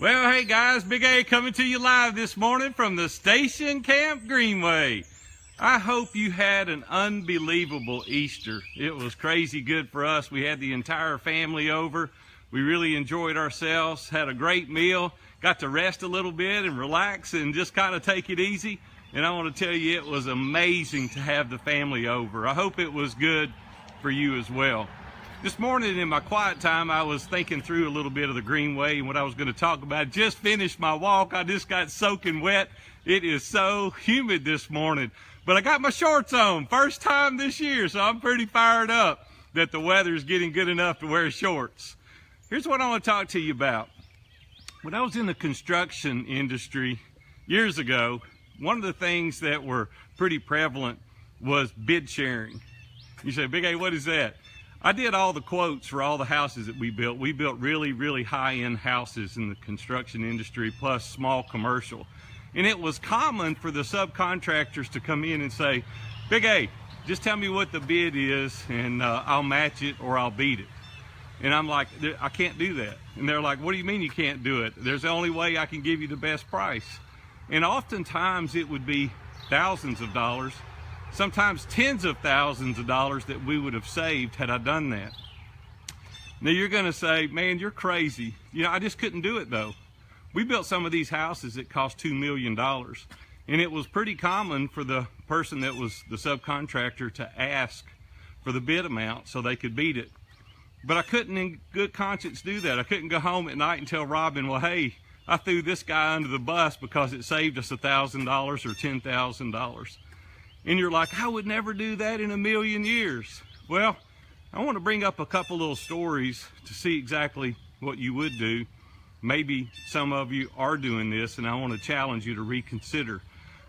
Well, hey guys, Big A coming to you live this morning from the Station Camp Greenway. I hope you had an unbelievable Easter. It was crazy good for us. We had the entire family over. We really enjoyed ourselves, had a great meal, got to rest a little bit and relax and just kind of take it easy. And I want to tell you, it was amazing to have the family over. I hope it was good for you as well. This morning in my quiet time, I was thinking through a little bit of the Greenway and what I was going to talk about. Just finished my walk. I just got soaking wet. It is so humid this morning, but I got my shorts on. First time this year, so I'm pretty fired up that the weather is getting good enough to wear shorts. Here's what I want to talk to you about. When I was in the construction industry years ago, one of the things that were pretty prevalent was bid sharing. You say, Big A, what is that? I did all the quotes for all the houses that we built. We built really, really high-end houses in the construction industry, plus small commercial. And it was common for the subcontractors to come in and say, Big A, just tell me what the bid is and I'll match it or I'll beat it. And I'm like, I can't do that. And they're like, what do you mean you can't do it? There's the only way I can give you the best price. And oftentimes it would be thousands of dollars, sometimes tens of thousands of dollars that we would have saved had I done that. Now you're going to say, man, you're crazy. You know, I just couldn't do it though. We built some of these houses that cost $2 million. And it was pretty common for the person that was the subcontractor to ask for the bid amount so they could beat it. But I couldn't in good conscience do that. I couldn't go home at night and tell Robin, well, hey, I threw this guy under the bus because it saved us $1,000 or $10,000. And you're like, I would never do that in a million years. Well, I want to bring up a couple little stories to see exactly what you would do. Maybe some of you are doing this, and I want to challenge you to reconsider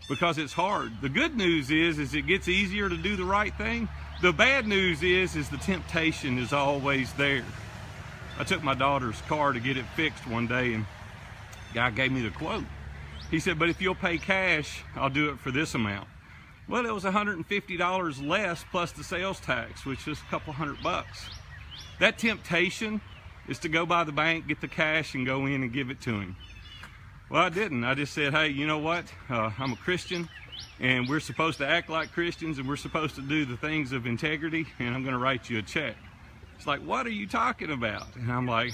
because it's hard. The good news is it gets easier to do the right thing. The bad news is the temptation is always there. I took my daughter's car to get it fixed one day, and the guy gave me the quote. He said, but if you'll pay cash, I'll do it for this amount. Well, it was $150 less plus the sales tax, which is a couple $100. That temptation is to go by the bank, get the cash, and go in and give it to him. Well, I didn't. I just said, hey, you know what? I'm a Christian, and we're supposed to act like Christians, and we're supposed to do the things of integrity, and I'm going to write you a check. It's like, what are you talking about? And I'm like,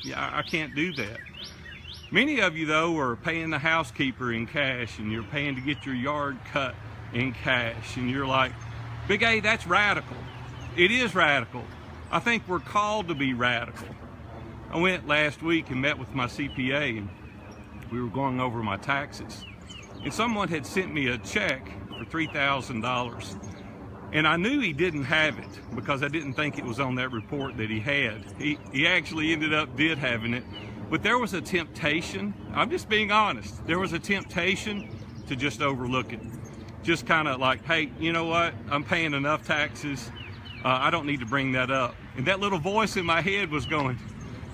yeah, I can't do that. Many of you, though, are paying the housekeeper in cash, and you're paying to get your yard cut in cash, and you're like, Big A, that's radical. It is radical. I think we're called to be radical. I went last week and met with my CPA, and we were going over my taxes, and someone had sent me a check for $3,000, and I knew he didn't have it because I didn't think it was on that report that he had. He actually ended up did having it, but there was a temptation. I'm just being honest. There was a temptation to just overlook it. Just kind of like, hey, you know what? I'm paying enough taxes. I don't need to bring that up. And that little voice in my head was going,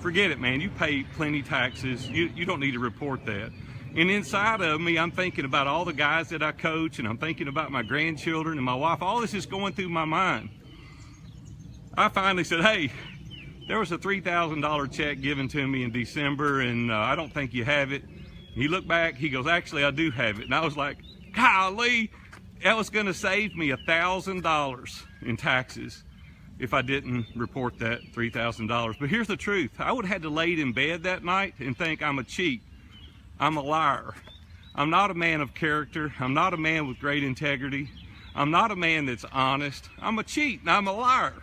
forget it, man. You pay plenty taxes. You don't need to report that. And inside of me, I'm thinking about all the guys that I coach, and I'm thinking about my grandchildren and my wife. All this is going through my mind. I finally said, hey, there was a $3,000 check given to me in December, and I don't think you have it. He looked back. He goes, actually, I do have it. And I was like, golly. That was going to save me $1,000 in taxes if I didn't report that $3,000. But here's the truth. I would have had to lay in bed that night and think I'm a cheat. I'm a liar. I'm not a man of character. I'm not a man with great integrity. I'm not a man that's honest. I'm a cheat and I'm a liar.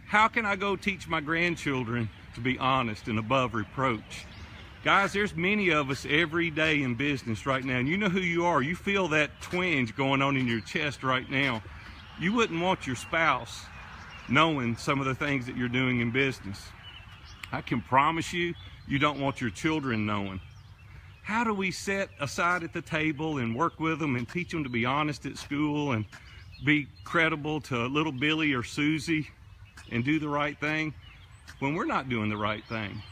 How can I go teach my grandchildren to be honest and above reproach? Guys, there's many of us every day in business right now, and you know who you are. You feel that twinge going on in your chest right now. You wouldn't want your spouse knowing some of the things that you're doing in business. I can promise you, you don't want your children knowing. How do we sit aside at the table and work with them and teach them to be honest at school and be credible to little Billy or Susie and do the right thing when we're not doing the right thing?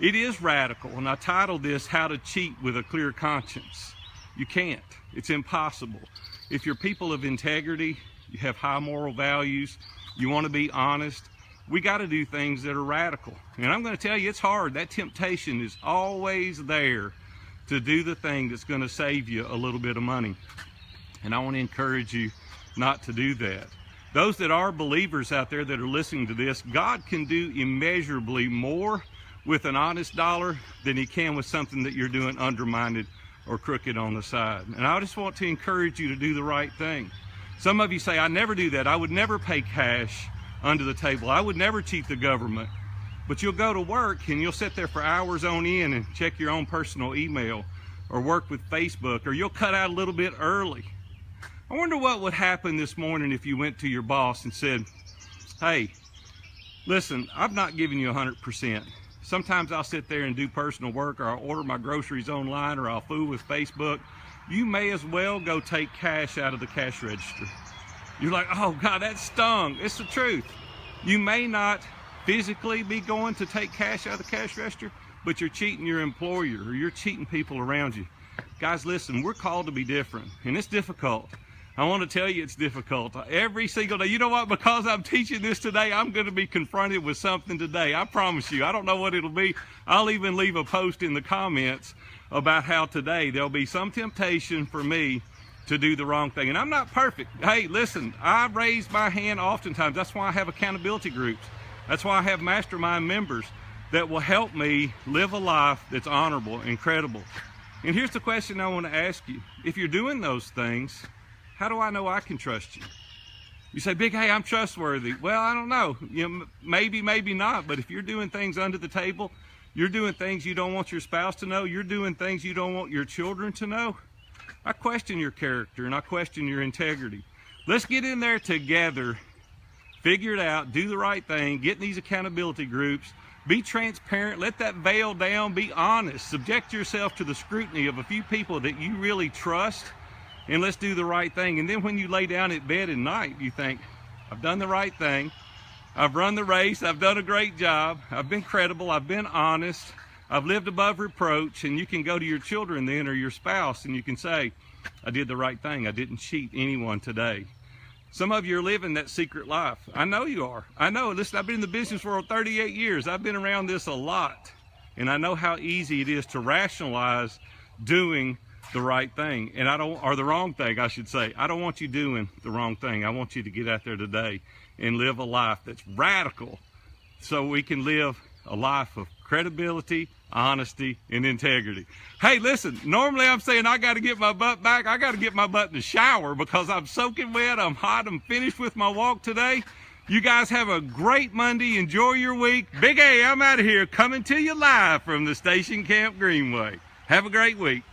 It is radical, and I titled this, How to Cheat with a Clear Conscience. You can't. It's impossible. If you're people of integrity, you have high moral values, you want to be honest, we got to do things that are radical. And I'm going to tell you, it's hard. That temptation is always there to do the thing that's going to save you a little bit of money. And I want to encourage you not to do that. Those that are believers out there that are listening to this, God can do immeasurably more with an honest dollar than he can with something that you're doing undermined or crooked on the side. And I just want to encourage you to do the right thing. Some of you say, I never do that. I would never pay cash under the table. I would never cheat the government. But you'll go to work and you'll sit there for hours on end and check your own personal email or work with Facebook, or you'll cut out a little bit early. I wonder what would happen this morning if you went to your boss and said, hey, listen, I've not given you 100%. Sometimes I'll sit there and do personal work, or I'll order my groceries online, or I'll fool with Facebook. You may as well go take cash out of the cash register. You're like, oh God, that stung. It's the truth. You may not physically be going to take cash out of the cash register, but you're cheating your employer, or you're cheating people around you. Guys, listen, we're called to be different, and it's difficult. I want to tell you it's difficult every single day. You know what? Because I'm teaching this today, I'm going to be confronted with something today. I promise you. I don't know what it'll be. I'll even leave a post in the comments about how today there'll be some temptation for me to do the wrong thing. And I'm not perfect. Hey, listen, I raise my hand oftentimes. That's why I have accountability groups. That's why I have mastermind members that will help me live a life that's honorable and credible. And here's the question I want to ask you. If you're doing those things, how do I know I can trust you? You say, Big, hey, I'm trustworthy. Well, I don't know. Maybe, maybe not. But if you're doing things under the table, you're doing things you don't want your spouse to know, you're doing things you don't want your children to know, I question your character and I question your integrity. Let's get in there together, figure it out, do the right thing, get in these accountability groups, be transparent, let that veil down, be honest, subject yourself to the scrutiny of a few people that you really trust, and let's do the right thing. And then when you lay down at bed at night, you think, I've done the right thing. I've run the race. I've done a great job. I've been credible. I've been honest. I've lived above reproach. And you can go to your children then, or your spouse, and you can say, I did the right thing. I didn't cheat anyone today. Some of you are living that secret life. I know you are. I know. Listen, I've been in the business world 38 years. I've been around this a lot. And I know how easy it is to rationalize doing the right thing, and or the wrong thing, I should say. I don't want you doing the wrong thing. I want you to get out there today and live a life that's radical, so we can live a life of credibility, honesty, and integrity. Hey, listen, normally I'm saying I got to get my butt back. I got to get my butt in the shower because I'm soaking wet. I'm hot. I'm finished with my walk today. You guys have a great Monday. Enjoy your week. Big A, I'm out of here, coming to you live from the Station Camp Greenway. Have a great week.